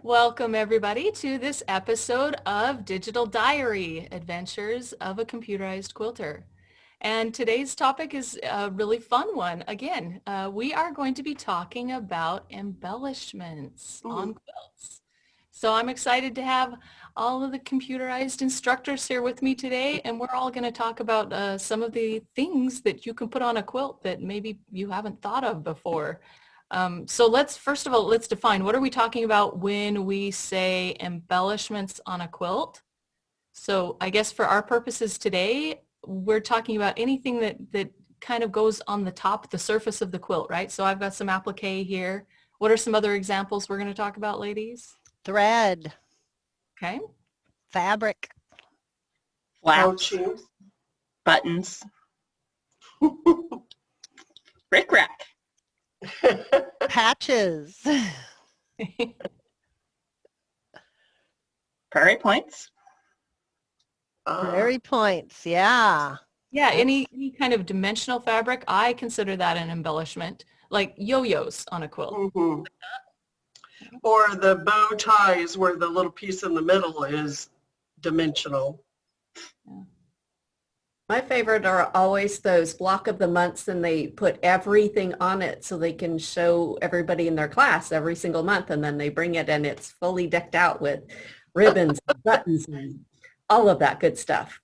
Welcome everybody to this episode of Digital Diary, Adventures of a Computerized Quilter. And today's topic is a really fun one. Again, we are going to be talking about embellishments on quilts. So I'm excited to have all of the computerized instructors here with me today, and we're all going to talk about some of the things that you can put on a quilt that maybe you haven't thought of before. So first of all, let's define, what are we talking about when we say embellishments on a quilt? So I guess for our purposes today, we're talking about anything that kind of goes on the top, the surface of the quilt, right? So I've got some applique here. What are some other examples we're going to talk about, ladies? Thread, Okay. fabric, flaps, buttons, rickrack, patches, prairie points. prairie points, yeah. Yeah, any kind of dimensional fabric, I consider that an embellishment, like yo-yos on a quilt. Or the bow ties where the little piece in the middle is dimensional. My favorite are always those block of the months, and they put everything on it so they can show everybody in their class every single month, and then they bring it and it's fully decked out with ribbons and buttons and all of that good stuff.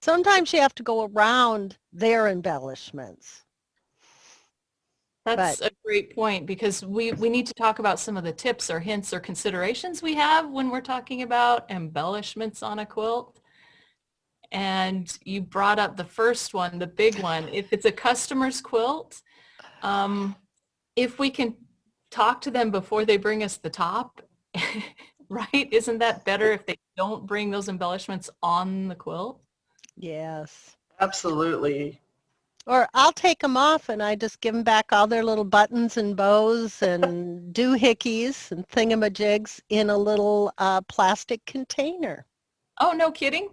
Sometimes you have to go around their embellishments. That's a great point, because we need to talk about some of the tips or hints or considerations we have when we're talking about embellishments on a quilt. And you brought up the first one, the big one. If it's a customer's quilt, if we can talk to them before they bring us the top, right? Isn't that better if they don't bring those embellishments on the quilt? Yes. Absolutely. Or I'll take them off and I just give them back all their little buttons and bows and doohickeys and thingamajigs in a little plastic container. Oh, no kidding.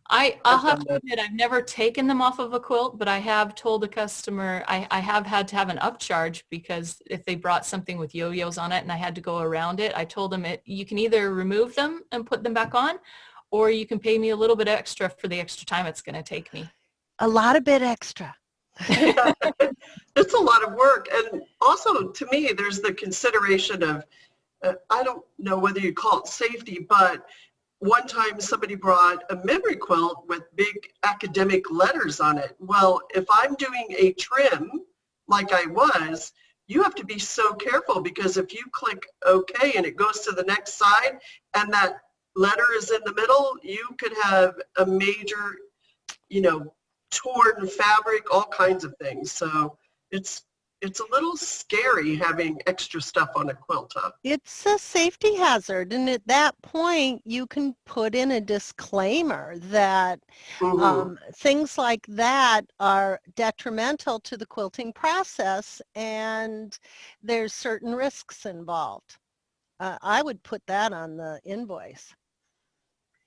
I'll have to admit, I've never taken them off of a quilt, but I have told a customer, I have had to have an upcharge because if they brought something with yo-yos on it and I had to go around it, I told them you can either remove them and put them back on, or you can pay me a little bit extra for the extra time it's going to take me. A lot of bit extra. It's a lot of work. And also, to me, there's the consideration of, I don't know whether you call it safety, but one time somebody brought a memory quilt with big academic letters on it. Well, if I'm doing a trim like I was, you have to be so careful, because if you click OK and it goes to the next side and that letter is in the middle, you could have a major, torn fabric, all kinds of things. So it's a little scary having extra stuff on a quilt top. It's a safety hazard, and at that point you can put in a disclaimer that things like that are detrimental to the quilting process and there's certain risks involved. I would put that on the invoice.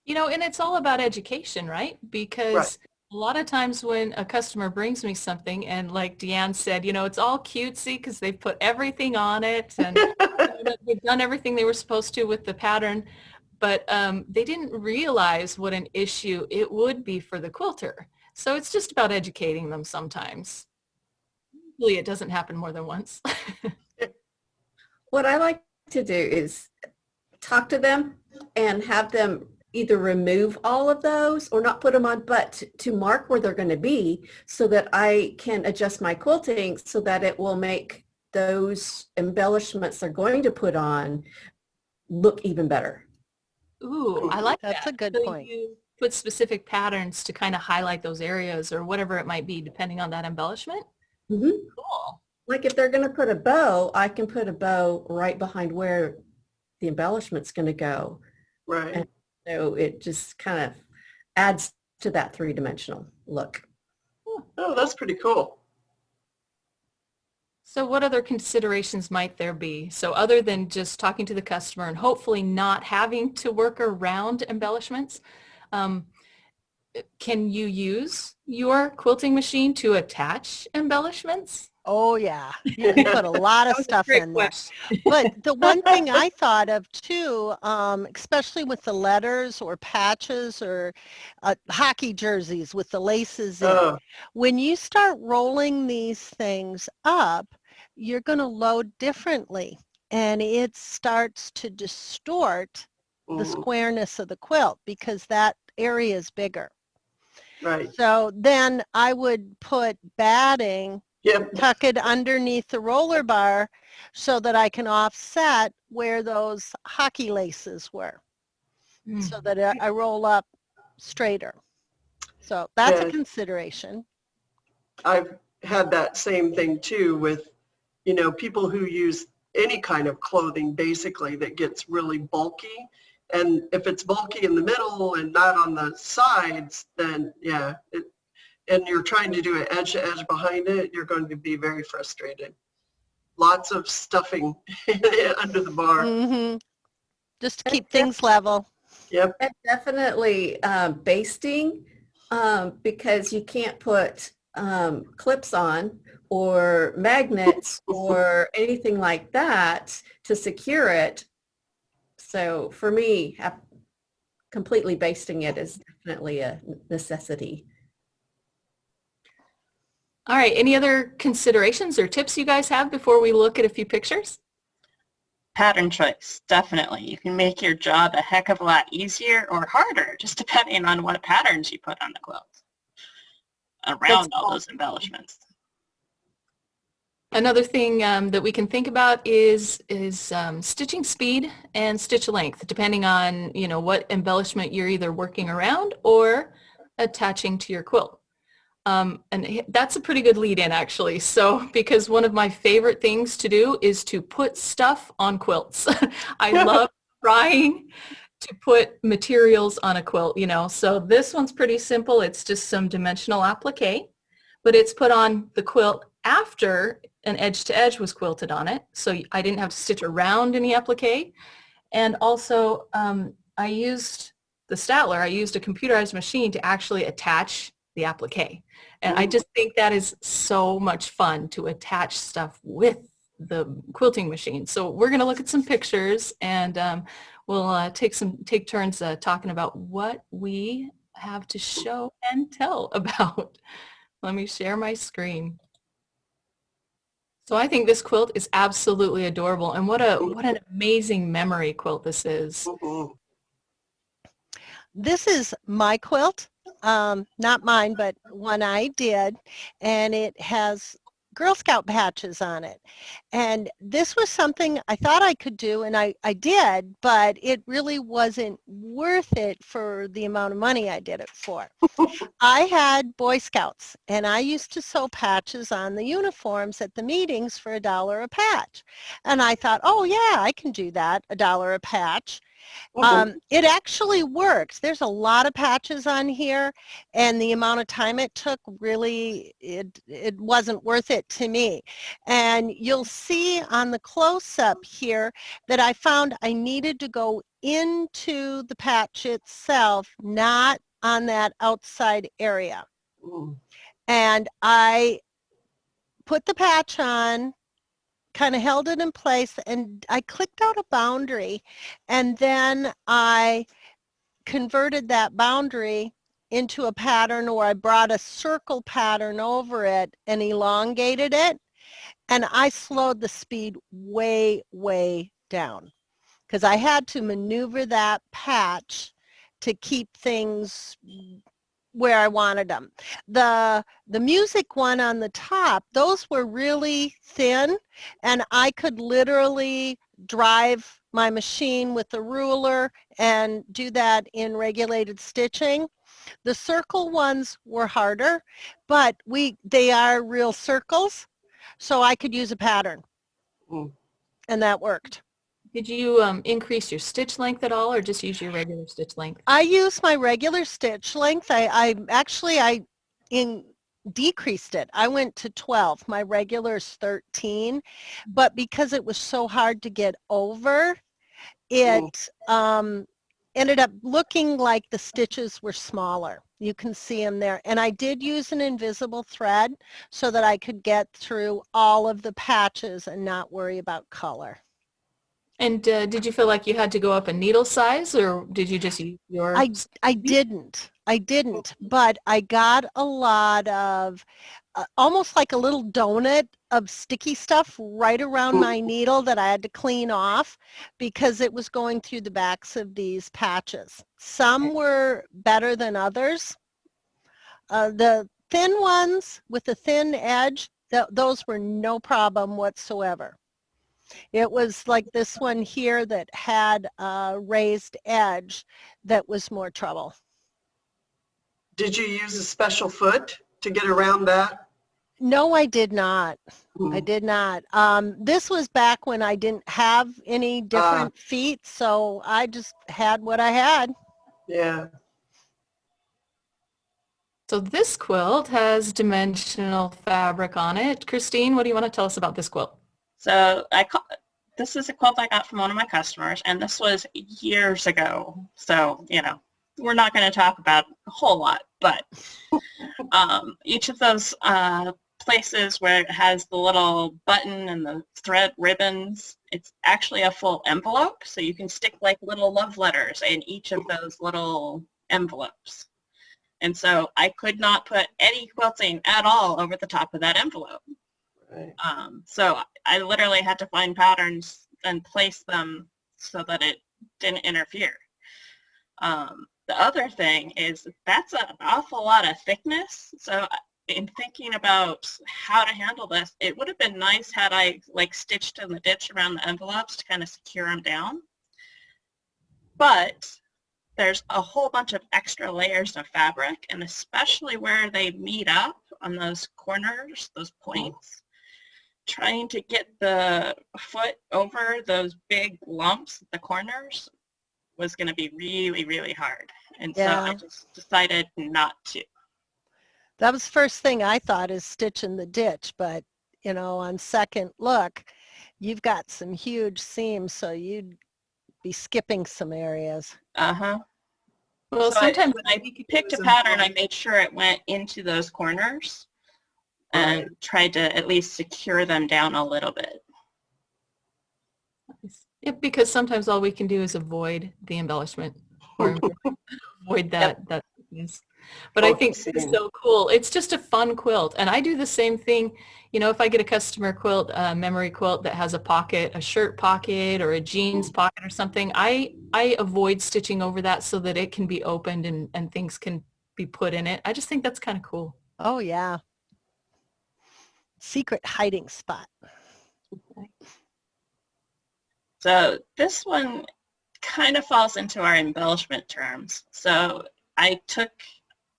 And it's all about education, right? Because a lot of times when a customer brings me something, and like Deanne said, it's all cutesy because they've put everything on it and they've done everything they were supposed to with the pattern, but they didn't realize what an issue it would be for the quilter. So it's just about educating them sometimes. Usually it doesn't happen more than once. What I like to do is talk to them and have them either remove all of those or not put them on, but to mark where they're going to be so that I can adjust my quilting so that it will make those embellishments they're going to put on look even better. Ooh, I like that. That's a good point. You put specific patterns to kind of highlight those areas or whatever it might be, depending on that embellishment. Cool. Like if they're going to put a bow, I can put a bow right behind where the embellishment's going to go. Right. And so it just kind of adds to that three-dimensional look. Oh, that's pretty cool. So what other considerations might there be? So other than just talking to the customer and hopefully not having to work around embellishments, can you use your quilting machine to attach embellishments? Oh yeah, you can put a lot of That was a stuff great in there. question. But the one thing I thought of too, especially with the letters or patches or hockey jerseys with the laces in, Oh, when you start rolling these things up, you're going to load differently and it starts to distort the mm, squareness of the quilt because that area is bigger. right. So then I would put batting, Yep. tuck it underneath the roller bar so that I can offset where those hockey laces were so that I roll up straighter. So that's a Yeah, consideration. I've had that same thing too with, people who use any kind of clothing basically that gets really bulky. And if it's bulky in the middle and not on the sides, then yeah, and you're trying to do it edge to edge behind it, you're going to be very frustrated. Lots of stuffing under the bar. Mm-hmm. Just to And keep things level. Yep. And definitely basting, because you can't put clips on or magnets or anything like that to secure it. So for me, completely basting it is definitely a necessity. All right, any other considerations or tips you guys have before we look at a few pictures? Pattern choice, definitely. You can make your job a heck of a lot easier or harder, just depending on what patterns you put on the quilt around all those embellishments. Another thing that we can think about is stitching speed and stitch length, depending on, what embellishment you're either working around or attaching to your quilt. And that's a pretty good lead in actually. So, because one of my favorite things to do is to put stuff on quilts. I love trying to put materials on a quilt, So this one's pretty simple. It's just some dimensional applique, but it's put on the quilt after an edge to edge was quilted on it. So I didn't have to stitch around any applique. And also I used the Statler. I used a computerized machine to actually attach the applique. And I just think that is so much fun to attach stuff with the quilting machine. So we're going to look at some pictures and we'll take turns talking about what we have to show and tell about. Let me share my screen. So I think this quilt is absolutely adorable, and what an amazing memory quilt this is. This is my quilt, not mine, but one I did, and it has Girl Scout patches on it. And this was something I thought I could do, and I did, but it really wasn't worth it for the amount of money I did it for. I had Boy Scouts, and I used to sew patches on the uniforms at the meetings for $1 a patch. And I thought, oh yeah, I can do that, $1 a patch. It actually works. There's a lot of patches on here, and the amount of time it took really, it wasn't worth it to me. And you'll see on the close-up here that I found I needed to go into the patch itself, not on that outside area. And I put the patch on, kind of held it in place, and I clicked out a boundary, and then I converted that boundary into a pattern, or I brought a circle pattern over it and elongated it, and I slowed the speed way, way down because I had to maneuver that patch to keep things where I wanted them. The music one on the top, those were really thin, and I could literally drive my machine with a ruler and do that in regulated stitching. The circle ones were harder, but they are real circles, so I could use a pattern, and that worked. Did you increase your stitch length at all, or just use your regular stitch length? I use my regular stitch length. I decreased it. I went to 12. My regular is 13, but because it was so hard to get over, it ended up looking like the stitches were smaller. You can see them there. And I did use an invisible thread so that I could get through all of the patches and not worry about color. And did you feel like you had to go up a needle size, or did you just use your? I didn't, but I got a lot of almost like a little donut of sticky stuff right around my needle that I had to clean off because it was going through the backs of these patches. Some were better than others. The thin ones with the thin edge, those were no problem whatsoever. It was like this one here that had a raised edge that was more trouble. Did you use a special foot to get around that? No, I did not. I did not. This was back when I didn't have any different feet, so I just had what I had. Yeah. So this quilt has dimensional fabric on it. Christine, what do you want to tell us about this quilt? So this is a quilt I got from one of my customers, and this was years ago. So, you know, we're not going to talk about a whole lot, but each of those places where it has the little button and the thread ribbons, it's actually a full envelope. So you can stick like little love letters in each of those little envelopes. And so I could not put any quilting at all over the top of that envelope. Right. So I literally had to find patterns and place them so that it didn't interfere. The other thing is that's an awful lot of thickness. So in thinking about how to handle this, it would have been nice had I like stitched in the ditch around the envelopes to kind of secure them down. But there's a whole bunch of extra layers of fabric, and especially where they meet up on those corners, those points, trying to get the foot over those big lumps at the corners was going to be really, really hard. And so I just decided not to. That was the first thing I thought, is stitch in the ditch, but you know, on second look, you've got some huge seams, so you'd be skipping some areas. Uh-huh. Well, So sometimes when I picked a pattern, I made sure it went into those corners and tried to at least secure them down a little bit. Yeah, because sometimes all we can do is avoid the embellishment or avoid that thickness. But I think this is so cool. It's just a fun quilt. And I do the same thing. You know, if I get a customer quilt, a memory quilt that has a pocket, a shirt pocket or a jeans pocket or something, I avoid stitching over that so that it can be opened and things can be put in it. I just think that's kind of cool. Oh, yeah. Secret hiding spot. So this one kind of falls into our embellishment terms. So I took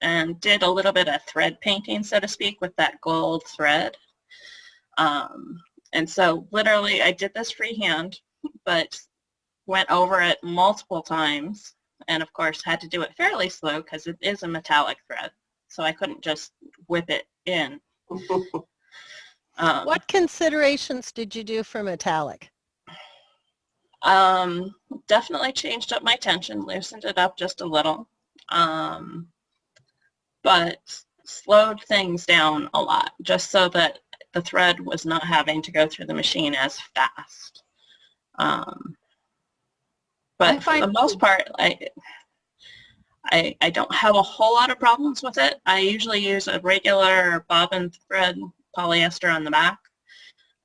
and did a little bit of thread painting, so to speak, with that gold thread. And so literally I did this freehand, but went over it multiple times, and of course had to do it fairly slow because it is a metallic thread, so I couldn't just whip it in. What considerations did you do for metallic? Definitely changed up my tension, loosened it up just a little, but slowed things down a lot just so that the thread was not having to go through the machine as fast. But for the most part, I don't have a whole lot of problems with it. I usually use a regular bobbin thread polyester on the back,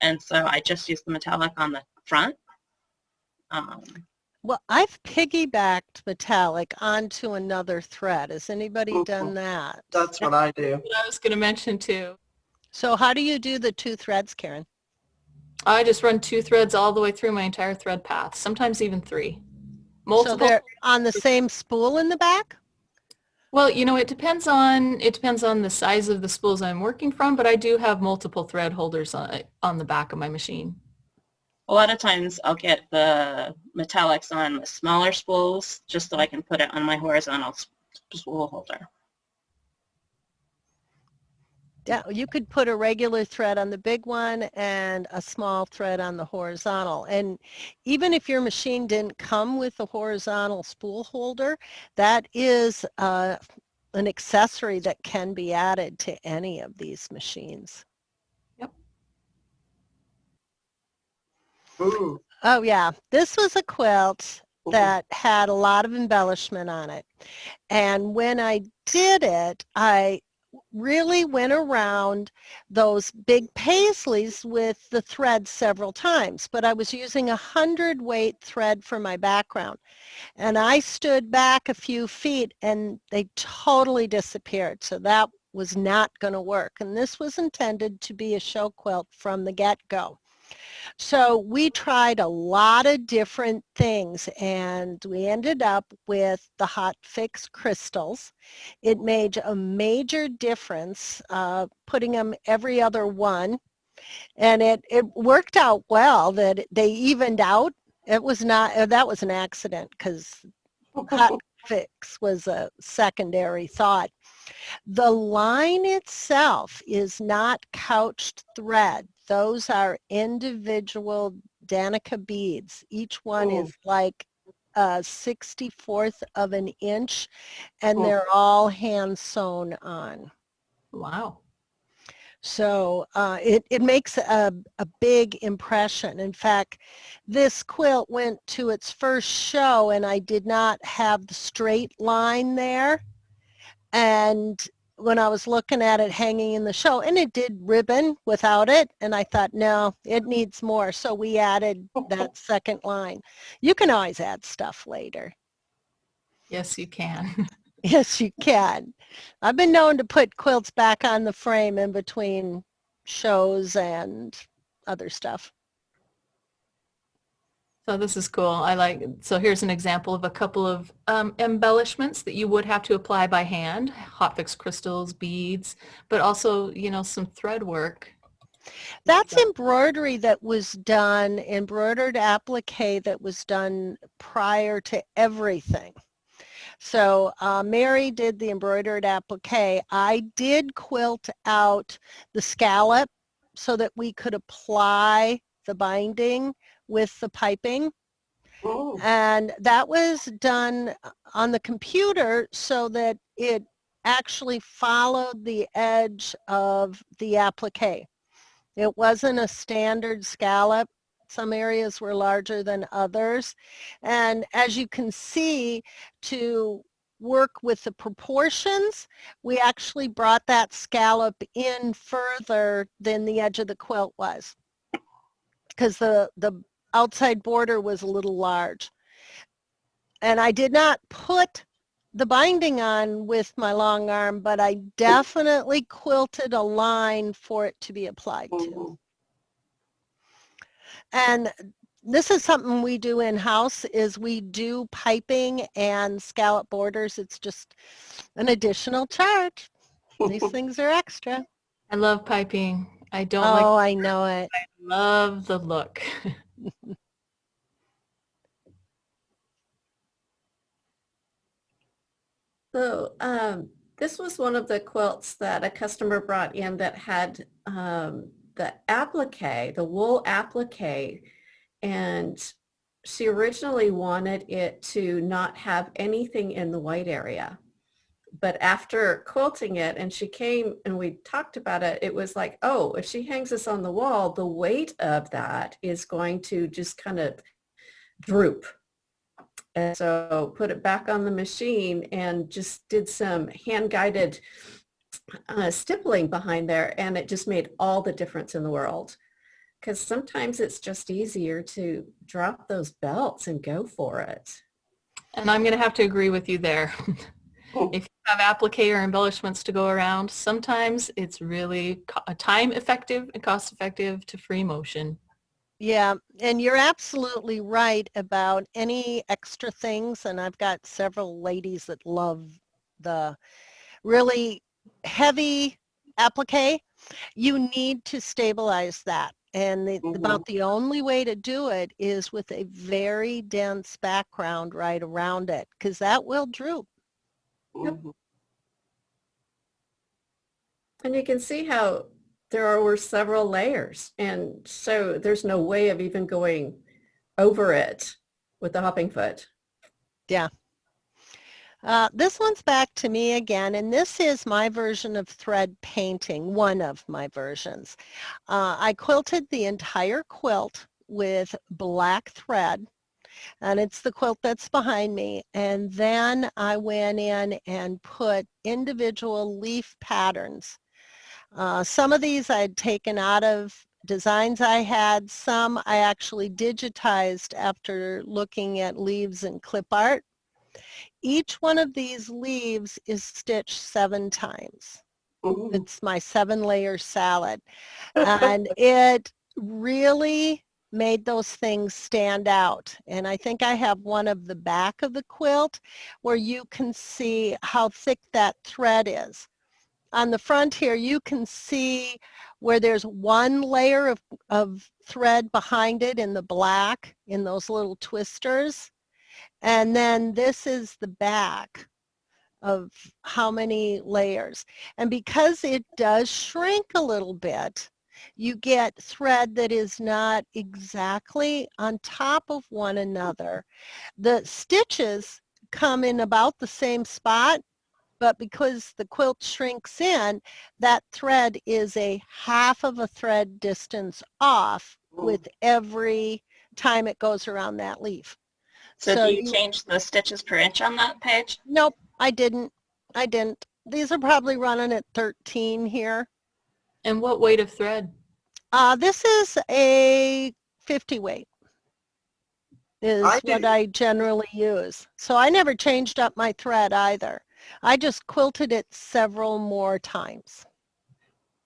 and so I just use the metallic on the front. Well, I've piggybacked metallic onto another thread. Has anybody done that? That's what I do. What I was going to mention too. So how do you do the two threads, Karen? I just run 2 threads all the way through my entire thread path, sometimes even 3. So they're on the same spool in the back? Well, you know, it depends on the size of the spools I'm working from, but I do have multiple thread holders on the back of my machine. A lot of times I'll get the metallics on the smaller spools just so I can put it on my horizontal spool holder. Yeah, you could put a regular thread on the big one and a small thread on the horizontal. And even if your machine didn't come with a horizontal spool holder, that is an accessory that can be added to any of these machines. Yep. Ooh. Oh yeah, this was a quilt that had a lot of embellishment on it. And when I did it, I really went around those big paisleys with the thread several times, but I was using 100-weight thread for my background. And I stood back a few feet and they totally disappeared. So that was not going to work. And this was intended to be a show quilt from the get-go. So we tried a lot of different things and we ended up with the Hot Fix crystals. It made a major difference putting them every other one, and it worked out well that they evened out. It was not, that was an accident because Hot Fix was a secondary thought. The line itself is not couched thread. Those are individual Danica beads. Each one Ooh. is like a 64th of an inch, and Ooh. they're all hand sewn on. Wow. So it makes a big impression. In fact, this quilt went to its first show and I did not have the straight line there. And when I was looking at it hanging in the show, and it did ribbon without it, and I thought, no, it needs more. So we added that second line. You can always add stuff later. Yes, you can. Yes, you can. I've been known to put quilts back on the frame in between shows and other stuff. So this is cool. So here's an example of a couple of embellishments that you would have to apply by hand, hot fix crystals, beads, but also, some thread work. That's embroidery that was done, embroidered applique that was done prior to everything. So Mary did the embroidered applique. I did quilt out the scallop so that we could apply the binding with the piping. Ooh. And that was done on the computer so that it actually followed the edge of the applique. It wasn't a standard scallop. Some areas were larger than others. And as you can see, to work with the proportions, we actually brought that scallop in further than the edge of the quilt was because the outside border was a little large. And I did not put the binding on with my long arm, but I definitely quilted a line for it to be applied to. Ooh. And this is something we do in-house is we do piping and scallop borders. It's just an additional charge. These things are extra. I love piping. I don't like, Oh, I know it. I love the look. So this was one of the quilts that a customer brought in that had the applique, the wool applique, and she originally wanted it to not have anything in the white area. But after quilting it and she came and we talked about it, it was like, oh, if she hangs this on the wall, the weight of that is going to just kind of droop. And so put it back on the machine and just did some hand-guided stippling behind there, and it just made all the difference in the world. Because sometimes it's just easier to drop those belts and go for it. And I'm going to have to agree with you there. If you have applique or embellishments to go around, sometimes it's really time effective and cost effective to free motion. Yeah, and you're absolutely right about any extra things. And I've got several ladies that love the really heavy applique. You need to stabilize that. And about the only way to do it is with a very dense background right around it, because that will droop. Yep. And you can see how there were several layers. And so there's no way of even going over it with the hopping foot. Yeah. This one's back to me again, and this is my version of thread painting, one of my versions. I quilted the entire quilt with black thread, and it's the quilt that's behind me. And then I went in and put individual leaf patterns. Some of these I'd taken out of designs I had. Some I actually digitized after looking at leaves and clip art. Each one of these leaves is stitched 7 times. Ooh. It's my 7-layer salad. And it really made those things stand out. And I think I have one of the back of the quilt where you can see how thick that thread is. On the front here, you can see where there's 1 layer of thread behind it in the black, in those little twisters. And then this is the back of how many layers. And because it does shrink a little bit, you get thread that is not exactly on top of one another. The stitches come in about the same spot, but because the quilt shrinks in, that thread is a half of a thread distance off with every time it goes around that leaf. So do you change the stitches per inch on that page? Nope, I didn't. These are probably running at 13 here. And what weight of thread? This is a 50 weight is what I generally use. So I never changed up my thread either. I just quilted it several more times.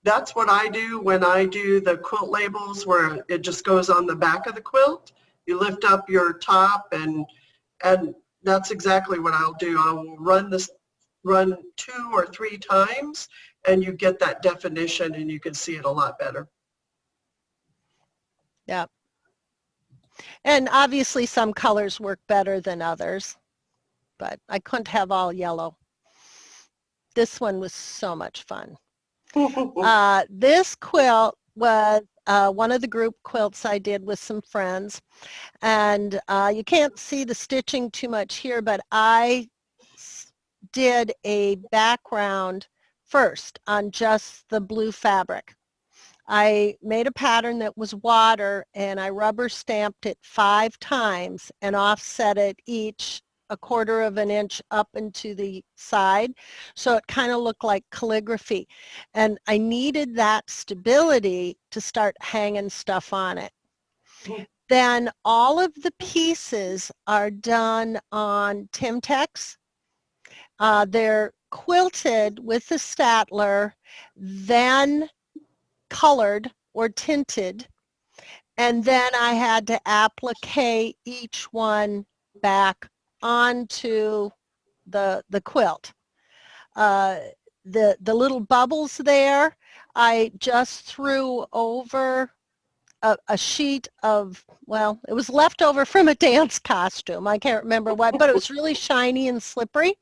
That's what I do when I do the quilt labels, where it just goes on the back of the quilt. You lift up your top, and that's exactly what I'll do. I'll run 2 or 3 times, and you get that definition, and you can see it a lot better. Yeah. And obviously some colors work better than others, but I couldn't have all yellow. This one was so much fun. This quilt was one of the group quilts I did with some friends. And you can't see the stitching too much here, but I did a background first on just the blue fabric. I made a pattern that was water, and I rubber stamped it 5 times and offset it each 1/4 of an inch up into the side, so it kind of looked like calligraphy. And I needed that stability to start hanging stuff on it. Then all of the pieces are done on Timtex. They're quilted with the Statler, then colored or tinted, and then I had to applique each one back onto the quilt. The little bubbles there, I just threw over a sheet of, well, it was left over from a dance costume. I can't remember what, but it was really shiny and slippery.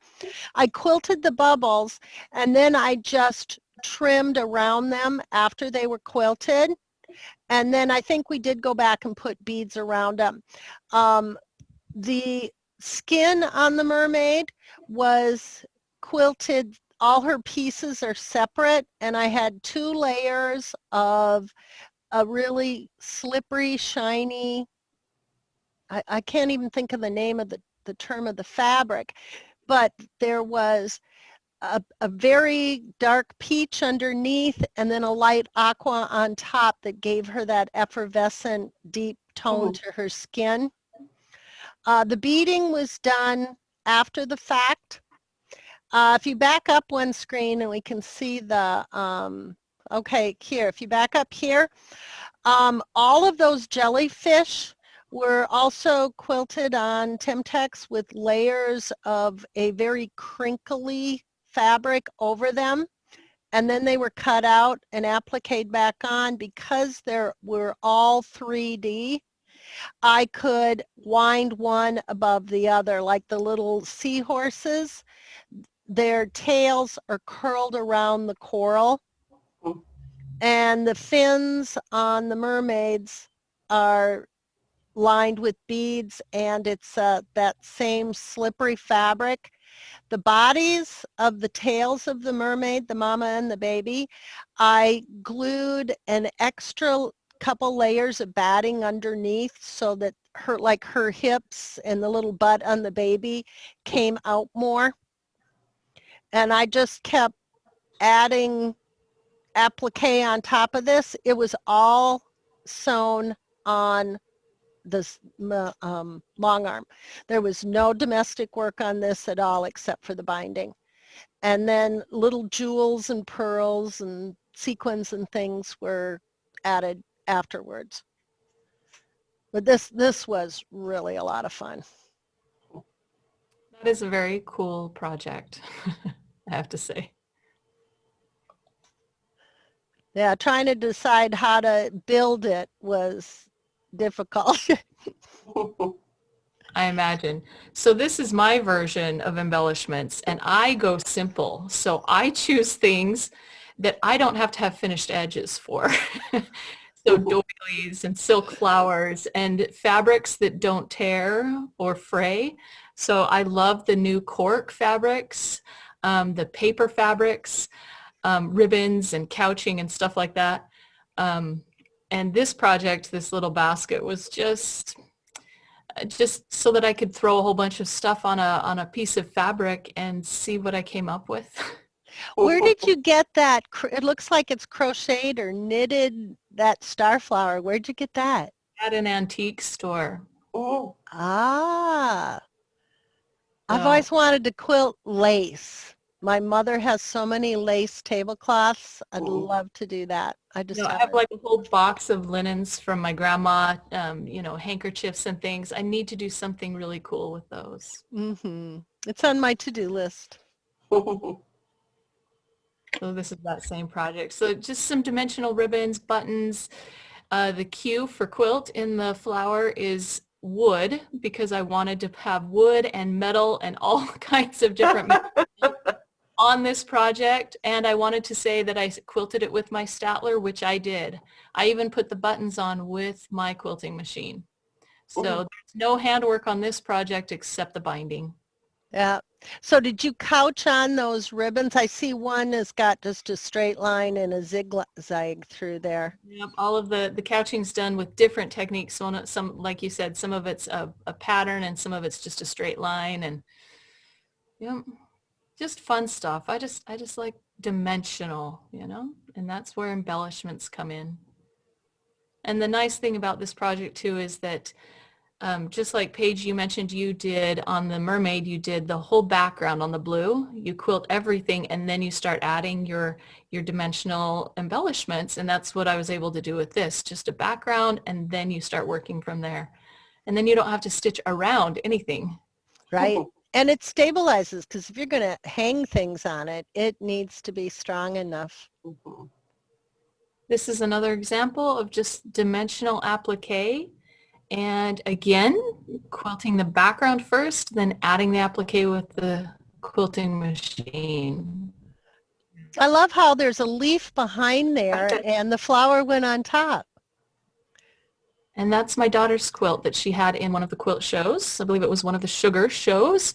I quilted the bubbles, and then I just trimmed around them after they were quilted. And then I think we did go back and put beads around them. The skin on the mermaid was quilted. All her pieces are separate, and I had 2 layers of a really slippery, shiny, I can't even think of the name of the term of the fabric, but there was a very dark peach underneath and then a light aqua on top that gave her that effervescent deep tone to her skin. The beading was done after the fact. If you back up one screen and we can see the, okay, here, if you back up here, all of those jellyfish were also quilted on Timtex with layers of a very crinkly fabric over them, and then they were cut out and appliqued back on. Because they were all 3D, I could wind one above the other, like the little seahorses. Their tails are curled around the coral, Mm. And the fins on the mermaids are lined with beads, and it's that same slippery fabric. The bodies of the tails of the mermaid, the mama and the baby, I glued an extra couple layers of batting underneath so that her hips and the little butt on the baby came out more. And I just kept adding applique on top of this. It was all sewn on this long arm. There was no domestic work on this at all except for the binding. And then little jewels and pearls and sequins and things were added afterwards. But this was really a lot of fun. That is a very cool project, I have to say. Yeah, trying to decide how to build it was difficult. I imagine. So this is my version of embellishments, and I go simple. So I choose things that I don't have to have finished edges for. So doilies and silk flowers and fabrics that don't tear or fray. So I love the new cork fabrics, the paper fabrics, ribbons and couching and stuff like that. And this project, this little basket, was just so that I could throw a whole bunch of stuff on a piece of fabric and see what I came up with. Where did you get that? It looks like it's crocheted or knitted, that starflower. Where'd you get that? At an antique store. Oh, Ah, I've So, always wanted to quilt lace. My mother has so many lace tablecloths. I'd love to do that. I just I have haven't. like a whole box of linens from my grandma, handkerchiefs and things. I need to do something really cool with those. It's on my to-do list. So this is that same project. So just some dimensional ribbons, buttons. The Q for quilt in the flower is wood because I wanted to have wood and metal and all kinds of different materials on this project. And I wanted to say that I quilted it with my Statler, which I did. I even put the buttons on with my quilting machine. So there's no handwork on this project except the binding. Yeah. So did you couch on those ribbons? I see one has got just a straight line and a zigzag through there. Yep, all of the couching's done with different techniques. So some, like you said, some of it's a pattern and some of it's just a straight line, and just fun stuff. I just like dimensional, and that's where embellishments come in. And the nice thing about this project too is that just like Paige, you mentioned you did on the mermaid, you did the whole background on the blue. You quilt everything and then you start adding your dimensional embellishments. And that's what I was able to do with this, just a background, and then you start working from there. And then you don't have to stitch around anything. Right. And it stabilizes because if you're going to hang things on it, it needs to be strong enough. This is another example of just dimensional applique. And again, quilting the background first, then adding the applique with the quilting machine. I love how there's a leaf behind there and the flower went on top. And that's my daughter's quilt that she had in one of the quilt shows. I believe it was one of the sugar shows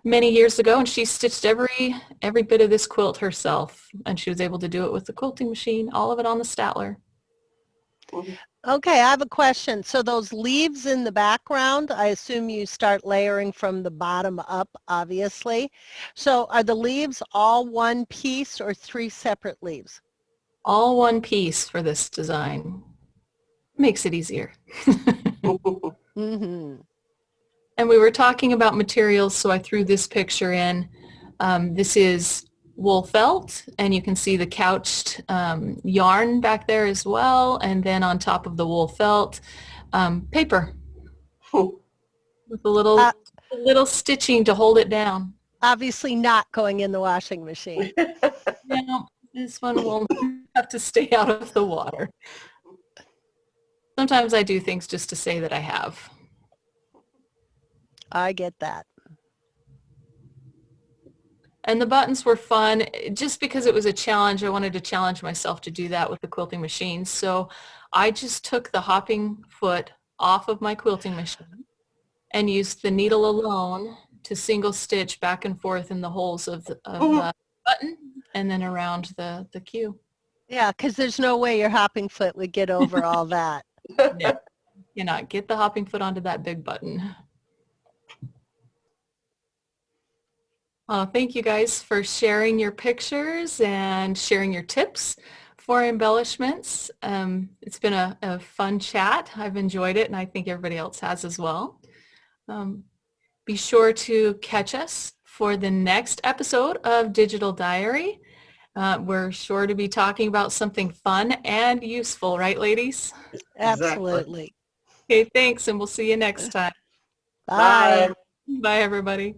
many years ago. And she stitched every bit of this quilt herself. And she was able to do it with the quilting machine, all of it on the Statler. Okay, I have a question. So those leaves in the background, I assume you start layering from the bottom up, obviously. So are the leaves all one piece or three separate leaves? All one piece for this design. Makes it easier. Mm-hmm. And we were talking about materials, so I threw this picture in. This is wool felt, and you can see the couched yarn back there as well. And then on top of the wool felt, paper with a little stitching to hold it down. Obviously not going in the washing machine. No, this one will have to stay out of the water. Sometimes I do things just to say that I have. I get that. And the buttons were fun just because it was a challenge. I wanted to challenge myself to do that with the quilting machine. So I just took the hopping foot off of my quilting machine and used the needle alone to single stitch back and forth in the holes of the button and then around the queue. Yeah, because there's no way your hopping foot would get over all that. No, you cannot get the hopping foot onto that big button. Thank you guys for sharing your pictures and sharing your tips for embellishments. It's been a fun chat. I've enjoyed it, and I think everybody else has as well. Be sure to catch us for the next episode of Digital Diary. We're sure to be talking about something fun and useful, right, ladies? Absolutely. Okay, thanks, and we'll see you next time. Bye. Bye, everybody.